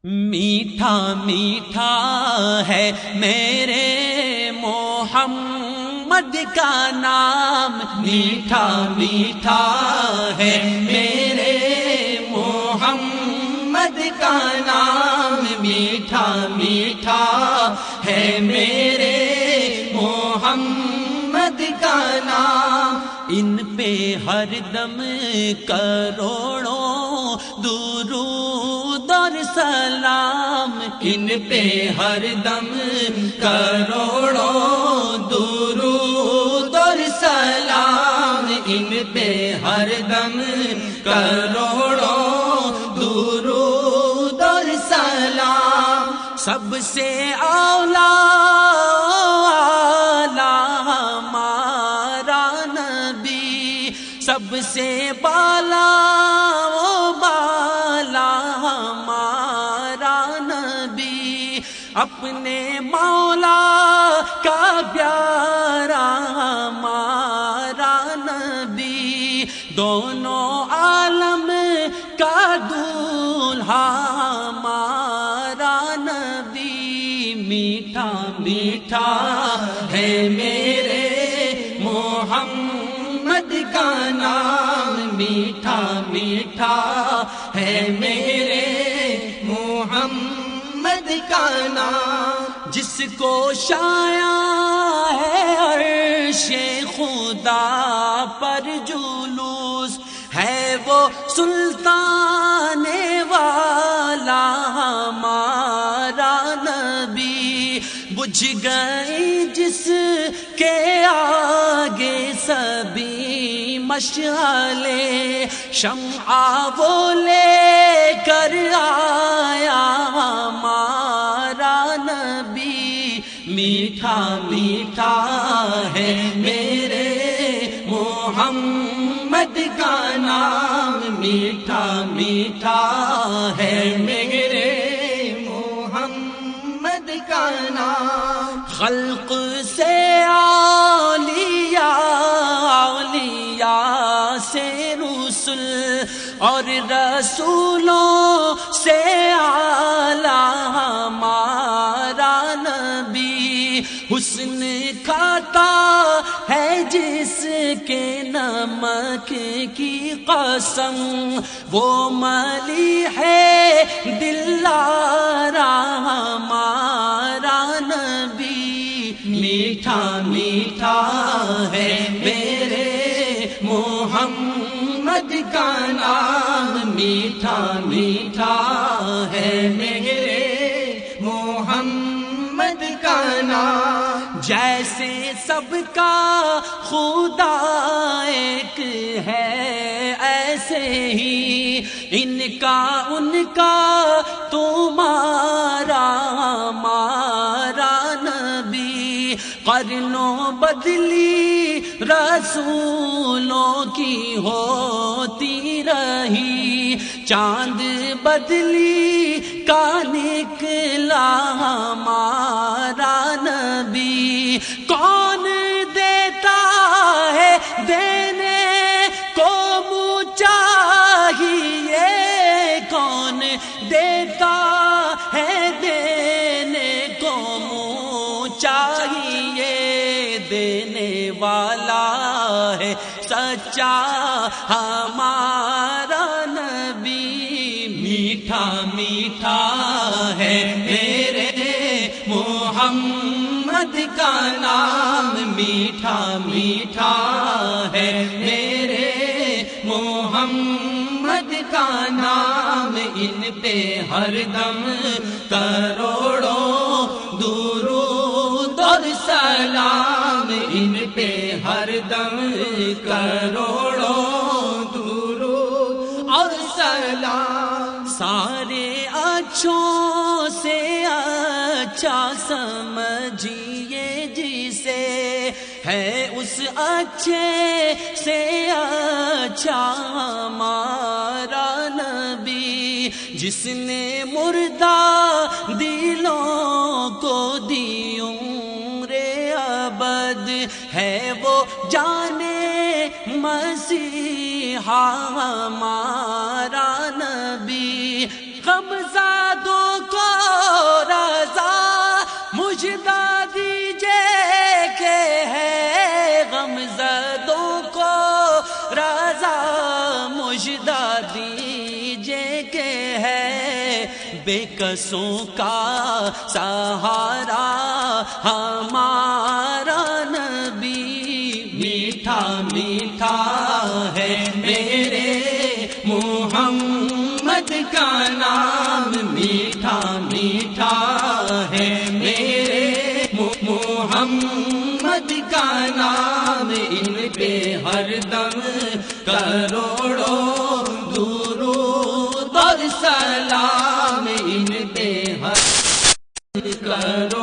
میٹھا میٹھا ہے میرے محمد کا نام، میٹھا میٹھا ہے میرے محمد کا نام، میٹھا میٹھا ہے میرے محمد کا نام۔ ان پہ ہر دم کروڑوں درود اور سلام، ان پہ ہر دم کروڑوں درود اور سلام، ان پہ ہر دم کروڑوں درود اور سلام۔ سب سے اولا ہمارا نبی، سب سے بالا ہمارا نبی، اپنے مولا کا پیارا ہمارا نبی، دونوں عالم کا دولہا ہمارا نبی۔ میٹھا میٹھا ہے میرے محمد کا نام، میٹھا میٹھا ہے میرے محمد کا نام۔ جس کو شایع ہے عرش خدا پر جلوس، ہے وہ سلطان والا ہمارا نبی، بجھ گئی جس کے آگے سبھی مشعلیں، شمع وہ لے کر آیا ہمارا نبی۔ میٹھا میٹھا ہے میرے محمد کا نام، میٹھا میٹھا ہے میرے محمد کا نام۔ خلق سے اولیاء سے رسل، اور رسولوں سے اعلیٰ ہمارا نبی، حسن کھاتا ہے جس کے نمک کی قسم، وہ ملیح دلارا ہمارا نبی۔ میٹھا میٹھا ہے میرے محمد کا نام، میٹھا میٹھا ہے میرے محمد کا نام۔ جیسے سب کا خدا ایک ہے، ایسے ہی ان کا ان کا تمہارا ہمارا نبی، قرنوں بدلی رسولوں کی ہوتی رہی، چاند بدلی کا نکلا ہمارا نبی۔ کون دیتا ہے دینے کو منہ چاہیے، کون دیتا ہے دینے کو منہ چاہیے، دینے والا ہے سچا ہمارا نبی۔ میٹھا میٹھا ہے میرے محمد کا نام، میٹھا میٹھا ہے میرے محمد کا نام۔ ان پہ ہر دم کروڑوں درود اور سلام، ان پہ ہر دم کروڑوں درود اور سلام۔ سارے اچھوں سے اچھا سمجھیے جسے، ہے اس اچھے سے اچھا ہمارا نبی، جس نے مردہ دلوں کو دی عمر ابد، ہے وہ جانے مسیحا ہمارا نبی، غمزادوں کے ہے بے کسوں کا سہارا ہمارا نبی، میٹھا میٹھا ہے میرے محمد کا نام، میٹھا میٹھا ہے میرے محمد کا نام، ان پہ ہر دم کروڑوں درود اور سلام، ان پہ ہر کروڑوں